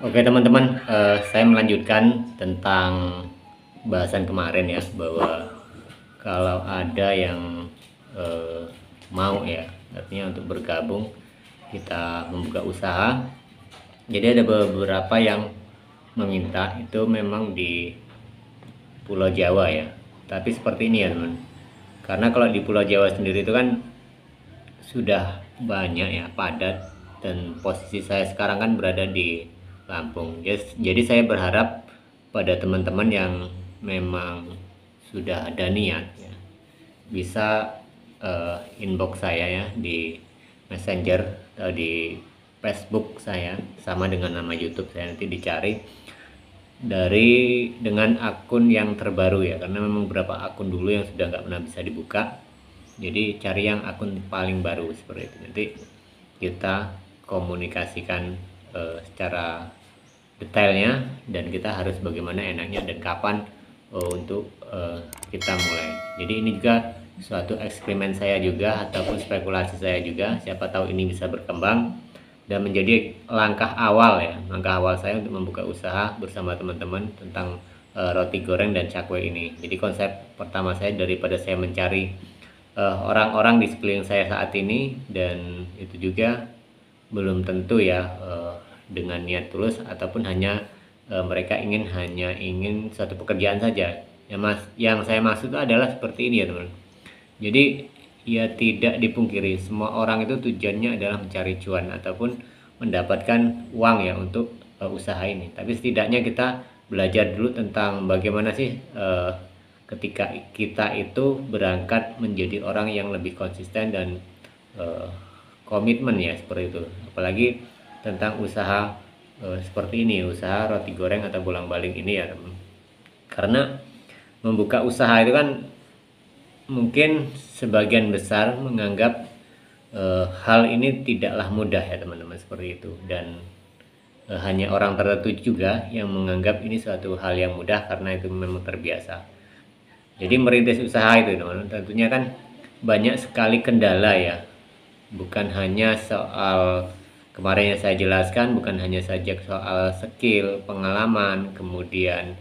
Oke teman-teman, saya melanjutkan tentang bahasan kemarin ya, bahwa kalau ada yang mau ya, artinya untuk bergabung kita membuka usaha. Jadi ada beberapa yang meminta itu memang di Pulau Jawa ya, tapi seperti ini ya teman, karena kalau di Pulau Jawa sendiri itu kan sudah banyak ya, padat, dan posisi saya sekarang kan berada di Lampung. Jadi saya berharap pada teman-teman yang memang sudah ada niat ya, bisa inbox saya ya di Messenger atau di Facebook saya, sama dengan nama YouTube saya, nanti dicari dengan akun yang terbaru ya, karena memang beberapa akun dulu yang sudah nggak pernah bisa dibuka. Jadi cari yang akun paling baru seperti itu, nanti kita komunikasikan secara detailnya, dan kita harus bagaimana enaknya dan kapan untuk kita mulai. Jadi ini juga suatu eksperimen saya juga, ataupun spekulasi saya juga, siapa tahu ini bisa berkembang dan menjadi langkah awal ya, langkah awal saya untuk membuka usaha bersama teman-teman tentang roti goreng dan cakwe ini. Jadi konsep pertama saya, daripada saya mencari orang-orang di sekeliling saya saat ini, dan itu juga belum tentu ya dengan niat tulus, ataupun hanya mereka hanya ingin satu pekerjaan saja ya mas. Yang saya maksud itu adalah seperti ini ya teman. Jadi ya, tidak dipungkiri semua orang itu tujuannya adalah mencari cuan ataupun mendapatkan uang ya untuk usaha ini. Tapi setidaknya kita belajar dulu tentang bagaimana sih ketika kita itu berangkat menjadi orang yang lebih konsisten dan uh, komitmen ya, seperti itu. Apalagi tentang usaha seperti ini, usaha roti goreng atau bolang-baling ini ya teman. Karena membuka usaha itu kan mungkin sebagian besar menganggap hal ini tidaklah mudah ya teman-teman, seperti itu. Dan hanya orang tertentu juga yang menganggap ini suatu hal yang mudah karena itu memang terbiasa. Jadi merintis usaha itu teman-teman, tentunya kan banyak sekali kendala ya. Bukan hanya soal kemarin yang saya jelaskan, bukan hanya saja soal skill, pengalaman, kemudian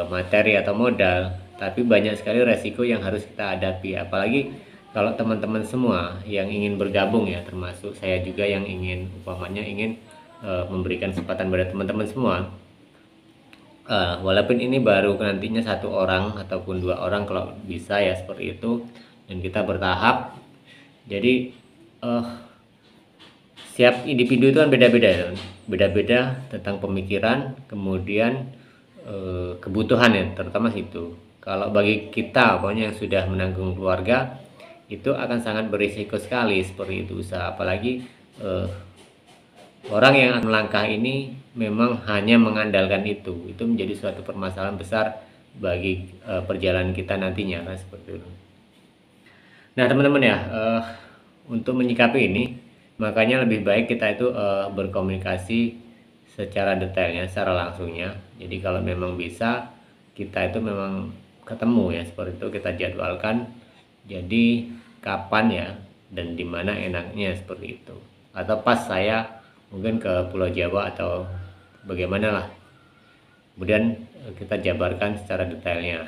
materi atau modal, tapi banyak sekali resiko yang harus kita hadapi. Apalagi kalau teman-teman semua yang ingin bergabung ya, termasuk saya juga yang ingin, umpamanya ingin memberikan kesempatan pada teman-teman semua, walaupun ini baru nantinya satu orang ataupun dua orang kalau bisa ya, seperti itu, dan kita bertahap. Jadi setiap individu itu kan beda-beda ya, beda-beda tentang pemikiran, kemudian kebutuhan ya, terutama situ. Kalau bagi kita pokoknya yang sudah menanggung keluarga, itu akan sangat berisiko sekali seperti itu usaha. Apalagi orang yang akan melangkah ini memang hanya mengandalkan itu menjadi suatu permasalahan besar bagi perjalanan kita nantinya kan, seperti itu. Nah teman-teman ya, untuk menyikapi ini, makanya lebih baik kita itu berkomunikasi secara detailnya, secara langsungnya. Jadi kalau memang bisa, kita itu memang ketemu ya, seperti itu kita jadwalkan. Jadi kapan ya dan dimana enaknya, seperti itu. Atau pas saya mungkin ke Pulau Jawa atau bagaimana lah. Kemudian kita jabarkan secara detailnya.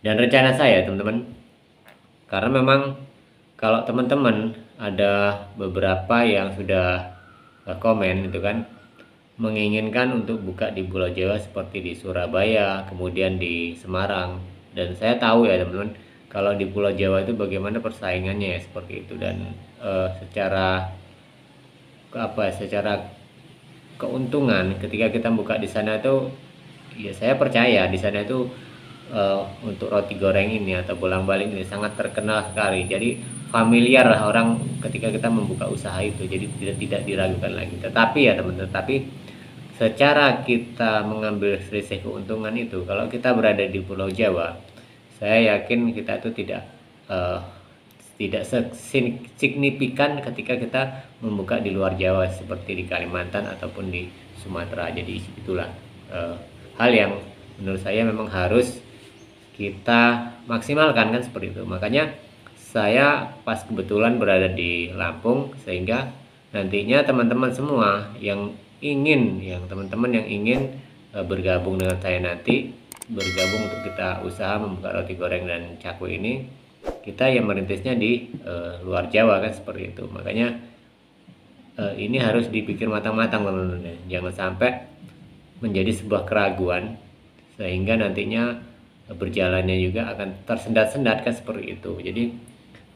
Dan rencana saya teman-teman, karena memang kalau teman-teman ada beberapa yang sudah komen itu kan, menginginkan untuk buka di Pulau Jawa seperti di Surabaya, kemudian di Semarang. Dan saya tahu ya teman-teman, kalau di Pulau Jawa itu bagaimana persaingannya ya, seperti itu. Dan secara keuntungan ketika kita buka di sana itu, ya saya percaya di sana itu untuk roti goreng ini atau bolang-balik ini sangat terkenal sekali. Jadi familiar lah orang ketika kita membuka usaha itu. Jadi tidak diragukan lagi. Tetapi ya teman-teman, secara kita mengambil selisih keuntungan itu, kalau kita berada di Pulau Jawa, saya yakin kita itu tidak signifikan ketika kita membuka di luar Jawa seperti di Kalimantan ataupun di Sumatera. Jadi itulah hal yang menurut saya memang harus kita maksimalkan kan, seperti itu. Makanya saya pas kebetulan berada di Lampung, sehingga nantinya teman-teman semua yang ingin, yang teman-teman yang ingin bergabung dengan saya nanti, bergabung untuk kita usaha membuka roti goreng dan cakwe ini, kita yang merintisnya di luar Jawa kan seperti itu. Makanya ini harus dipikir matang-matang teman-teman, jangan sampai menjadi sebuah keraguan sehingga nantinya berjalannya juga akan tersendat-sendat kan seperti itu. Jadi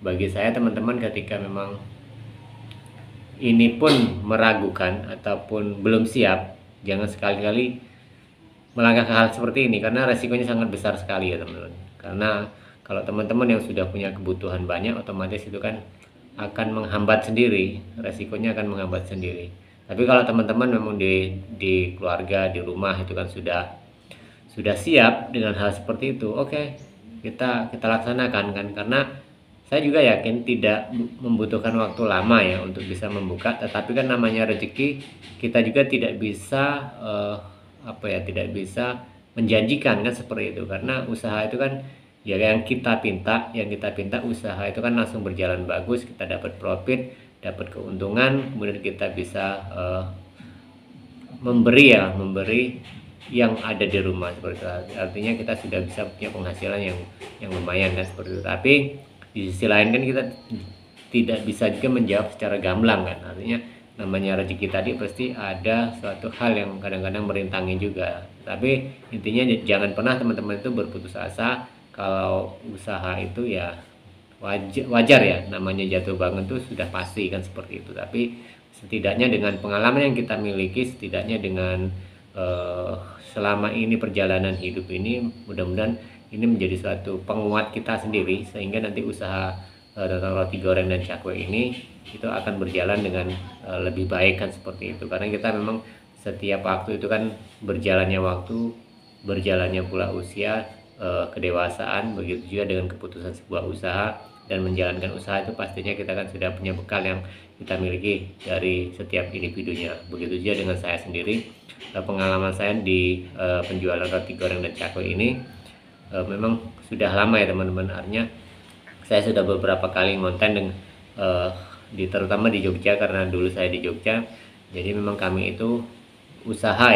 bagi saya teman-teman, ketika memang ini pun meragukan ataupun belum siap, jangan sekali-kali melangkah ke hal seperti ini karena resikonya sangat besar sekali ya teman-teman. Karena kalau teman-teman yang sudah punya kebutuhan banyak, otomatis itu kan akan menghambat sendiri, resikonya akan menghambat sendiri. Tapi kalau teman-teman memang di keluarga, di rumah itu kan sudah siap dengan hal seperti itu, oke, kita laksanakan kan, karena saya juga yakin tidak membutuhkan waktu lama ya untuk bisa membuka. Tetapi kan namanya rezeki, kita juga tidak bisa tidak bisa menjanjikan kan seperti itu, karena usaha itu kan ya yang kita pinta usaha itu kan langsung berjalan bagus, kita dapat profit, dapat keuntungan, kemudian kita bisa memberi yang ada di rumah seperti itu. Artinya kita sudah bisa punya penghasilan yang lumayan kan seperti itu. Tapi di sisi lain kan kita tidak bisa juga menjawab secara gamblang kan. Artinya namanya rezeki tadi pasti ada suatu hal yang kadang-kadang merintangi juga. Tapi intinya jangan pernah teman-teman itu berputus asa. Kalau usaha itu ya wajar ya, namanya jatuh bangun itu sudah pasti kan seperti itu. Tapi setidaknya dengan pengalaman yang kita miliki, setidaknya dengan selama ini perjalanan hidup ini, mudah-mudahan ini menjadi suatu penguat kita sendiri, sehingga nanti usaha tentang roti goreng dan cakwe ini itu akan berjalan dengan lebih baik kan seperti itu. Karena kita memang setiap waktu itu kan berjalannya waktu, berjalannya pula usia, kedewasaan, begitu juga dengan keputusan sebuah usaha dan menjalankan usaha itu pastinya kita kan sudah punya bekal yang kita miliki dari setiap individunya. Begitu juga dengan saya sendiri, pengalaman saya di penjualan roti goreng dan cakwe ini memang sudah lama ya teman-teman. Artinya saya sudah beberapa kali ngonten dengan terutama di Jogja, karena dulu saya di Jogja. Jadi memang kami itu usaha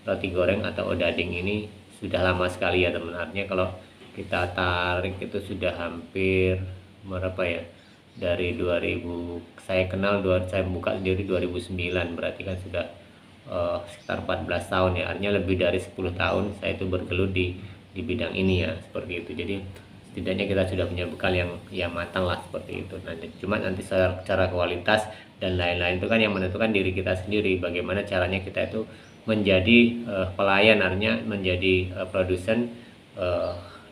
roti goreng atau odading ini sudah lama sekali ya teman. Artinya kalau kita tarik itu sudah hampir berapa ya, dari 2000 saya buka sendiri 2009, berarti kan sudah sekitar 14 tahun ya. Artinya lebih dari 10 tahun saya itu bergelut di bidang ini ya, seperti itu. Jadi setidaknya kita sudah punya bekal yang matang lah seperti itu. Cuma nanti secara kualitas dan lain-lain itu kan yang menentukan diri kita sendiri, bagaimana caranya kita itu menjadi pelayan, artinya menjadi produsen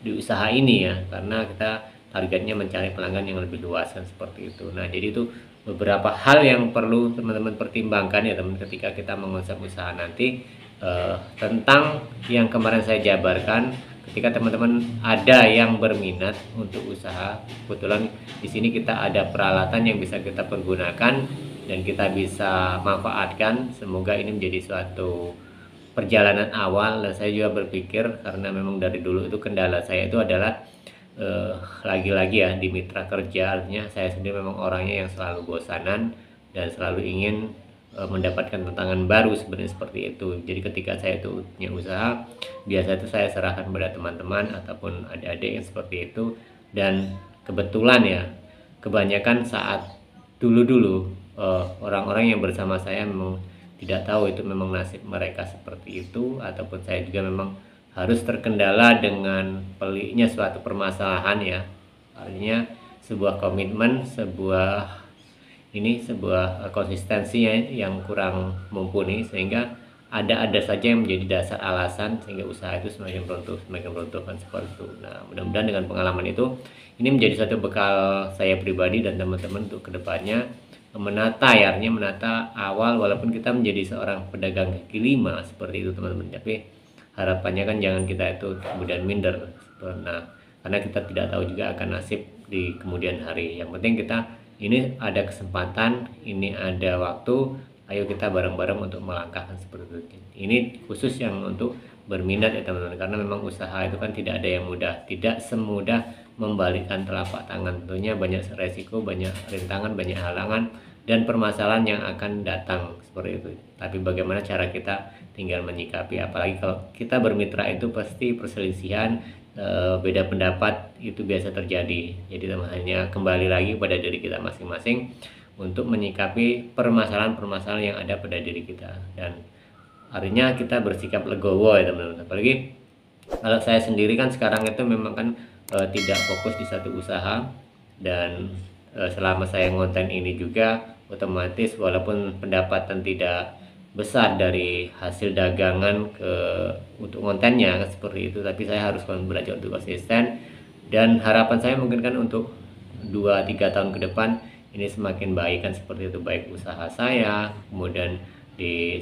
di usaha ini ya, karena kita targetnya mencari pelanggan yang lebih luas kan seperti itu. Nah, jadi itu beberapa hal yang perlu teman-teman pertimbangkan ya teman, ketika kita mengonsep usaha nanti, tentang yang kemarin saya jabarkan. Ketika teman-teman ada yang berminat untuk usaha, kebetulan di sini kita ada peralatan yang bisa kita pergunakan dan kita bisa manfaatkan. Semoga ini menjadi suatu perjalanan awal. Dan saya juga berpikir, karena memang dari dulu itu kendala saya itu adalah lagi-lagi ya di mitra kerja. Artinya saya sendiri memang orangnya yang selalu bosanan dan selalu ingin mendapatkan tantangan baru, sebenarnya seperti itu. Jadi ketika saya itu punya usaha, biasa itu saya serahkan pada teman-teman ataupun adik-adik yang seperti itu. Dan kebetulan ya, kebanyakan saat dulu-dulu orang-orang yang bersama saya memang tidak tahu itu memang nasib mereka seperti itu, ataupun saya juga memang harus terkendala dengan peliknya suatu permasalahan ya. Artinya sebuah komitmen, sebuah konsistensi yang kurang mumpuni, sehingga ada saja yang menjadi dasar alasan sehingga usaha itu semakin runtuh kan seperti itu. Nah, mudah-mudahan dengan pengalaman itu ini menjadi satu bekal saya pribadi dan teman-teman untuk kedepannya menata awal, walaupun kita menjadi seorang pedagang kaki lima seperti itu teman-teman, tapi harapannya kan jangan kita itu kemudian minder. Nah, karena kita tidak tahu juga akan nasib di kemudian hari. Yang penting kita ini ada kesempatan, ini ada waktu, ayo kita bareng-bareng untuk melangkahkan seperti itu. Ini khusus yang untuk berminat ya teman-teman, karena memang usaha itu kan tidak ada yang mudah, tidak semudah membalikkan telapak tangan. Tentunya banyak resiko, banyak rintangan, banyak halangan, dan permasalahan yang akan datang seperti itu. Tapi bagaimana cara kita tinggal menyikapi, apalagi kalau kita bermitra itu pasti perselisihan, beda pendapat itu biasa terjadi. Jadi hanya kembali lagi pada diri kita masing-masing untuk menyikapi permasalahan-permasalahan yang ada pada diri kita, dan artinya kita bersikap legowo ya teman-teman. Apalagi kalau saya sendiri kan sekarang itu memang kan tidak fokus di satu usaha, dan selama saya ngonten ini juga otomatis walaupun pendapatan tidak besar dari hasil dagangan untuk kontennya seperti itu, tapi saya harus belajar untuk konsisten, dan harapan saya mungkin kan untuk 2-3 tahun ke depan ini semakin baik kan seperti itu, baik usaha saya, kemudian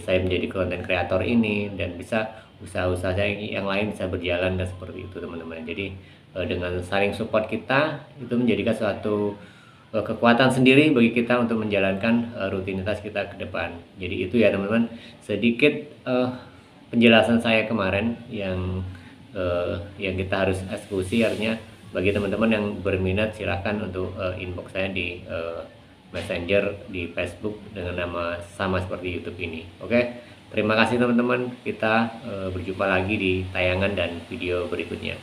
saya menjadi konten kreator ini, dan bisa usaha-usaha saya yang lain bisa berjalan dan seperti itu teman-teman. Jadi dengan saling support kita itu menjadikan suatu kekuatan sendiri bagi kita untuk menjalankan rutinitas kita ke depan. Jadi itu ya teman-teman, sedikit penjelasan saya kemarin yang kita harus eksekusi. Artinya bagi teman-teman yang berminat silahkan untuk inbox saya di Messenger di Facebook dengan nama sama seperti YouTube ini. Oke, terima kasih teman-teman, kita berjumpa lagi di tayangan dan video berikutnya.